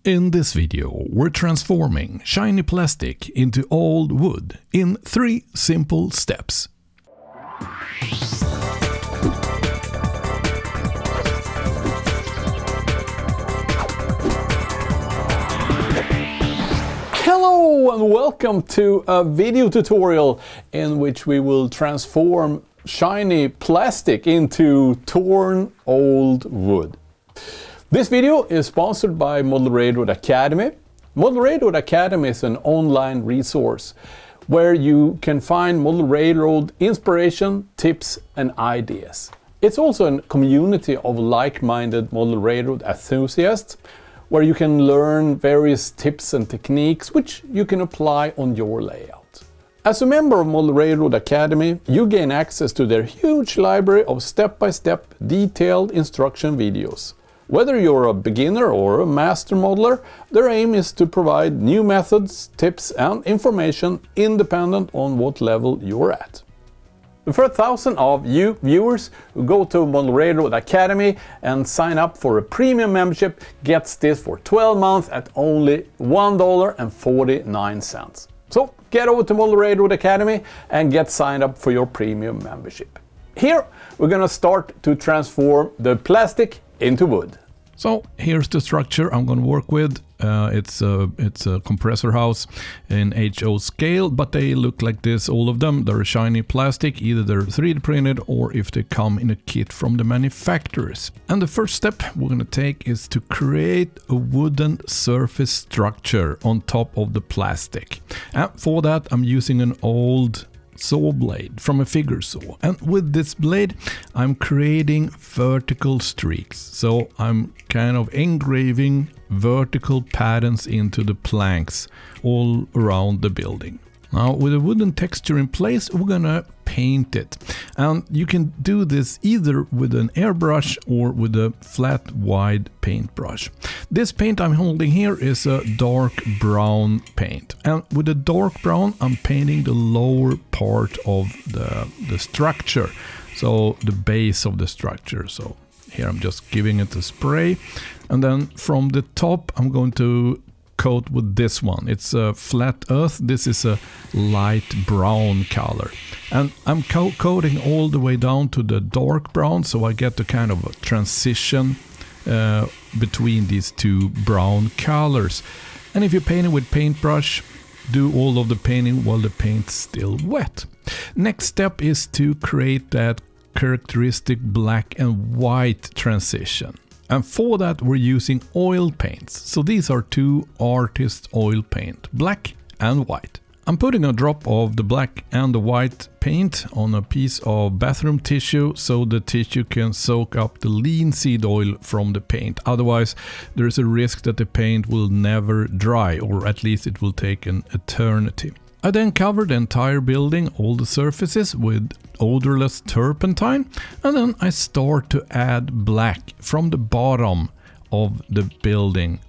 In this video, we're transforming shiny plastic into old wood in 3 simple steps. Hello and welcome to a video tutorial in which we will transform shiny plastic into torn old wood. This video is sponsored by Model Railroad Academy. Model Railroad Academy is an online resource where you can find Model Railroad inspiration, tips and ideas. It's also a community of like-minded Model Railroad enthusiasts where you can learn various tips and techniques which you can apply on your layout. As a member of Model Railroad Academy, you gain access to their huge library of step-by-step detailed instruction videos. Whether you're a beginner or a master modeler, their aim is to provide new methods, tips and information independent on what level you're at. The first 1,000 of you viewers who go to Model Railroad Academy and sign up for a premium membership gets this for 12 months at only $1.49. So get over to Model Railroad Academy and get signed up for your premium membership. Here we're going to start to transform the plastic into wood. So here's the structure I'm going to work with. It's a compressor house in HO scale, but they look like this, all of them. They're shiny plastic, either they're 3D printed or if they come in a kit from the manufacturers. And the first step we're going to take is to create a wooden surface structure on top of the plastic. And for that I'm using an old saw blade from a figure saw, and with this blade I'm creating vertical streaks, so I'm kind of engraving vertical patterns into the planks all around the building. Now with a wooden texture in place we're gonna paint it, and you can do this either with an airbrush or with a flat wide paintbrush. This paint I'm holding here is a dark brown paint, and with the dark brown I'm painting the lower part of the structure, so the base of the structure. So here I'm just giving it a spray, and then from the top I'm going to coat with this one. It's a flat earth. This is a light brown color, and I'm coating all the way down to the dark brown, so I get the kind of a transition between these two brown colors. And if you're painting with paintbrush, do all of the painting while the paint's still wet. Next step is to create that characteristic black and white transition. And for that we're using oil paints. So these are 2 artist oil paint, black and white. I'm putting a drop of the black and the white paint on a piece of bathroom tissue so the tissue can soak up the linseed oil from the paint. Odderwise there's a risk that the paint will never dry, or at least it will take an eternity. I then cover the entire building, all the surfaces, with odorless turpentine, and then I start to add black from the bottom of the building.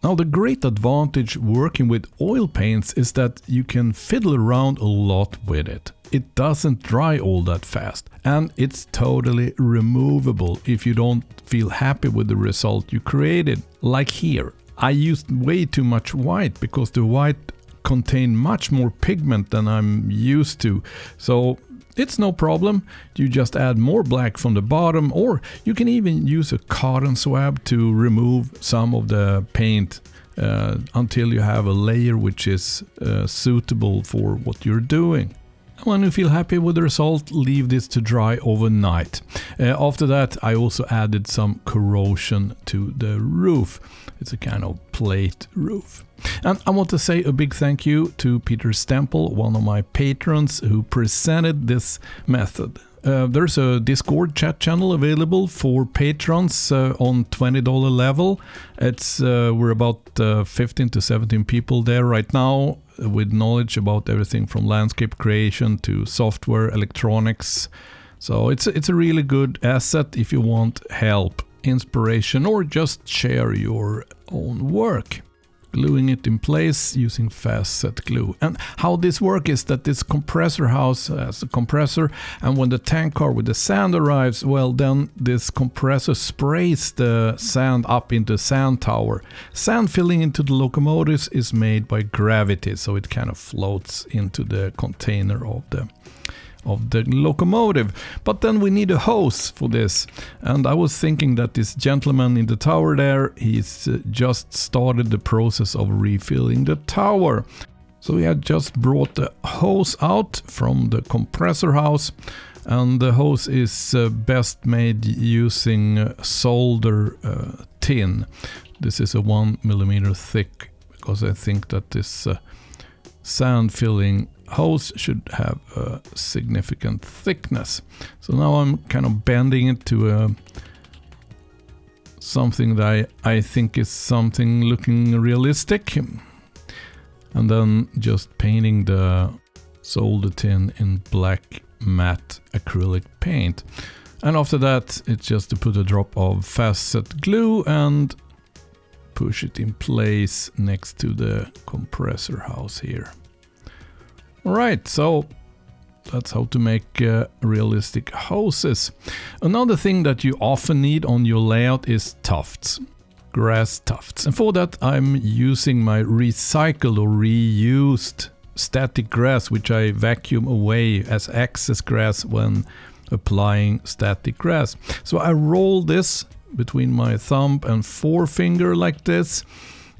Now the great advantage working with oil paints is that you can fiddle around a lot with it. It doesn't dry all that fast, and it's totally removable if you don't feel happy with the result you created. Like here, I used way too much white because the white contain much more pigment than I'm used to, so it's no problem. You just add more black from the bottom, or you can even use a cotton swab to remove some of the paint until you have a layer which is suitable for what you're doing. When you feel happy with the result, leave this to dry overnight. After that I also added some corrosion to the roof. It's a kind of plate roof. And I want to say a big thank you to Peter Stemple, one of my patrons, who presented this method. There's a Discord chat channel available for patrons on $20 level. We're about 15 to 17 people there right now, with knowledge about everything from landscape creation to software, electronics. So it's a really good asset if you want help, inspiration, or just share your own work. gluing it in place using fast set glue. And how this works is that this compressor house has a compressor, and when the tank car with the sand arrives, well, then this compressor sprays the sand up into the sand tower. Sand filling into the locomotives is made by gravity, so it kind of floats into the container of the locomotive. But then we need a hose for this, and I was thinking that this gentleman in the tower there, he's just started the process of refilling the tower. So we had just brought the hose out from the compressor house, and the hose is best made using solder tin. This is a 1 millimeter thick, because I think that this sand filling hose should have a significant thickness. So now I'm kind of bending it to something that I think is something looking realistic, and then just painting the solder tin in black matte acrylic paint. And after that, it's just to put a drop of fast set glue and push it in place next to the compressor house here. Alright, so that's how to make realistic hoses. Another thing that you often need on your layout is tufts, grass tufts. And for that I'm using my recycled or reused static grass, which I vacuum away as excess grass when applying static grass. So I roll this between my thumb and forefinger like this.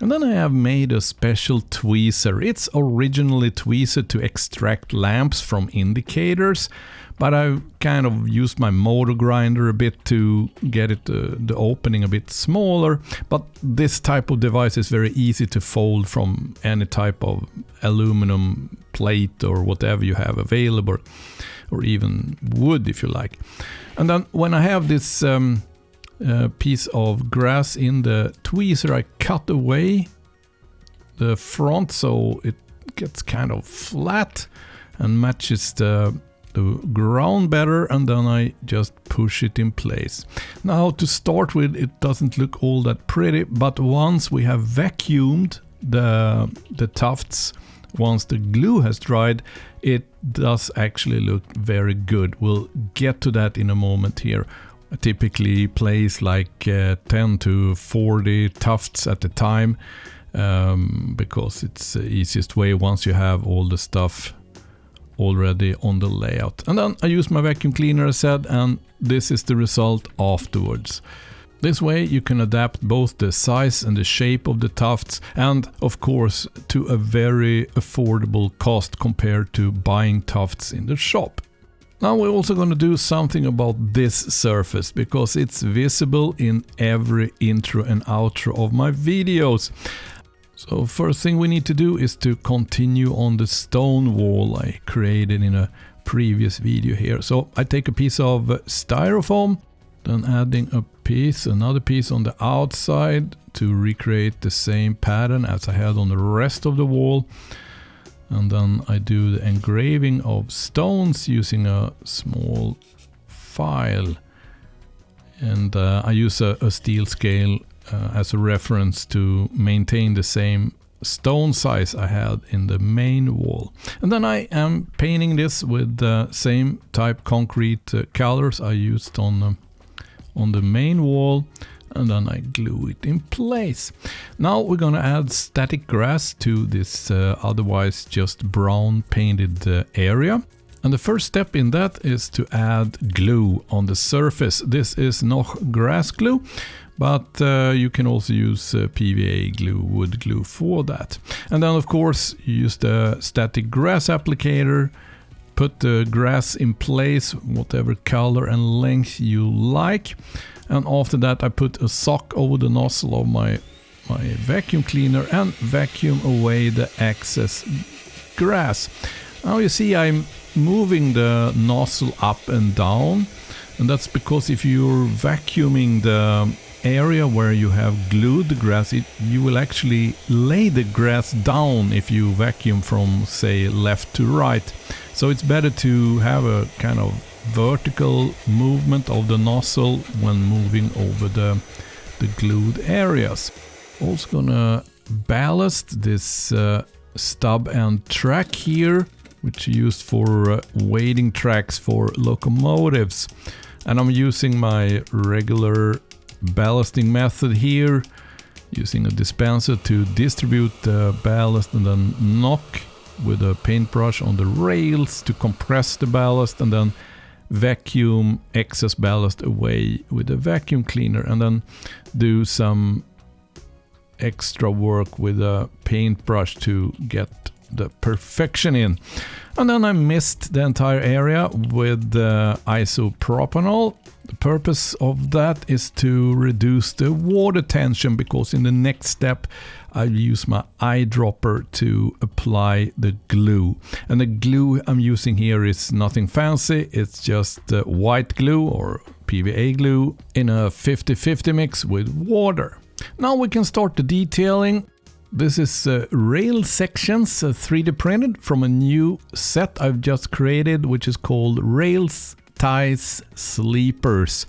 And then I have made a special tweezer. It's originally tweezer to extract lamps from indicators, but I've kind of used my motor grinder a bit to get it the opening a bit smaller. But this type of device is very easy to fold from any type of aluminum plate or whatever you have available, or even wood if you like. And then when I have this piece of grass in the tweezer, I cut away the front so it gets kind of flat and matches the ground better, and then I just push it in place. Now to start with, it doesn't look all that pretty, but once we have vacuumed the tufts, once the glue has dried, it does actually look very good. We'll get to that in a moment here. I typically place like 10 to 40 tufts at a time, because it's the easiest way once you have all the stuff already on the layout. And then I use my vacuum cleaner as said, and this is the result afterwards. This way you can adapt both the size and the shape of the tufts, and of course to a very affordable cost compared to buying tufts in the shop. Now we're also going to do something about this surface, because it's visible in every intro and outro of my videos. So first thing we need to do is to continue on the stone wall I created in a previous video here. So I take a piece of styrofoam, then adding another piece on the outside to recreate the same pattern as I had on the rest of the wall. And then I do the engraving of stones using a small file. And I use a steel scale as a reference to maintain the same stone size I had in the main wall. And then I am painting this with the same type concrete colors I used on the main wall. And then I glue it in place. Now we're gonna add static grass to this otherwise just brown painted area. And the first step in that is to add glue on the surface. This is Noch grass glue, but you can also use PVA glue, wood glue for that. And then of course you use the static grass applicator, put the grass in place, whatever color and length you like. And after that I put a sock over the nozzle of my vacuum cleaner and vacuum away the excess grass. Now you see I'm moving the nozzle up and down, and that's because if you're vacuuming the area where you have glued the grass, you will actually lay the grass down if you vacuum from, say, left to right. So it's better to have a kind of vertical movement of the nozzle when moving over the glued areas. Also gonna ballast, this stub and track here, which is used for wading tracks for locomotives. And I'm using my regular ballasting method here, using a dispenser to distribute the ballast and then knock with a paintbrush on the rails to compress the ballast, and then vacuum excess ballast away with a vacuum cleaner, and then do some extra work with a paintbrush to get the perfection in. And then I mist the entire area with isopropanol. The purpose of that is to reduce the water tension, because in the next step I use my eyedropper to apply the glue. And the glue I'm using here is nothing fancy, it's just white glue or PVA glue in a 50-50 mix with water. Now we can start the detailing. This is rail sections 3D printed from a new set I've just created, which is called Rails, Ties, Sleepers.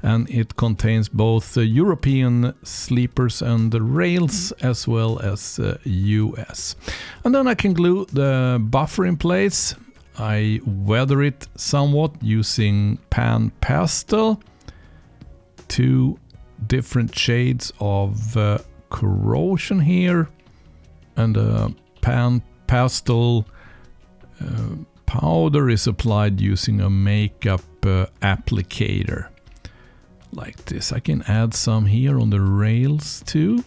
And it contains both European sleepers and the rails, as well as US. And then I can glue the buffer in place. I weather it somewhat using pan pastel, 2 different shades of corrosion here, and pan pastel powder is applied using a makeup applicator like this. I can add some here on the rails too.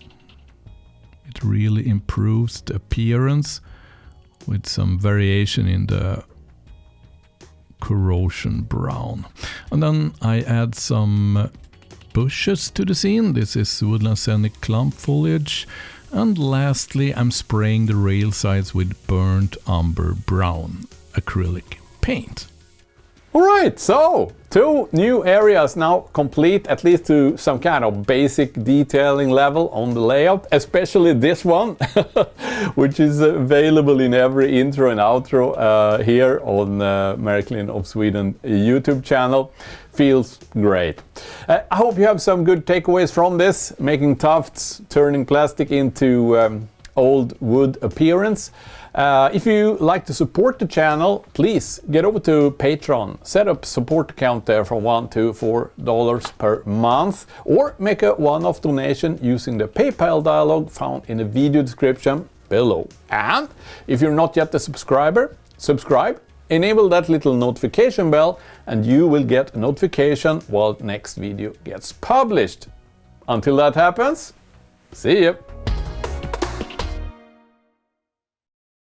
It really improves the appearance with some variation in the corrosion brown. And then I add some bushes to the scene. This is woodland scenic clump foliage. And lastly, I'm spraying the rail sides with burnt umber brown acrylic paint. Alright, so 2 new areas now complete, at least to some kind of basic detailing level on the layout, especially this one, which is available in every intro and outro here on Marklinofsweden YouTube channel. Feels great. I hope you have some good takeaways from this, making tufts, turning plastic into old wood appearance. If you like to support the channel, please get over to Patreon, set up support account there for $1 to $4 per month, or make a one-off donation using the PayPal dialog found in the video description below. And if you're not yet a subscriber, subscribe, enable that little notification bell, and you will get a notification while next video gets published. Until that happens, see ya!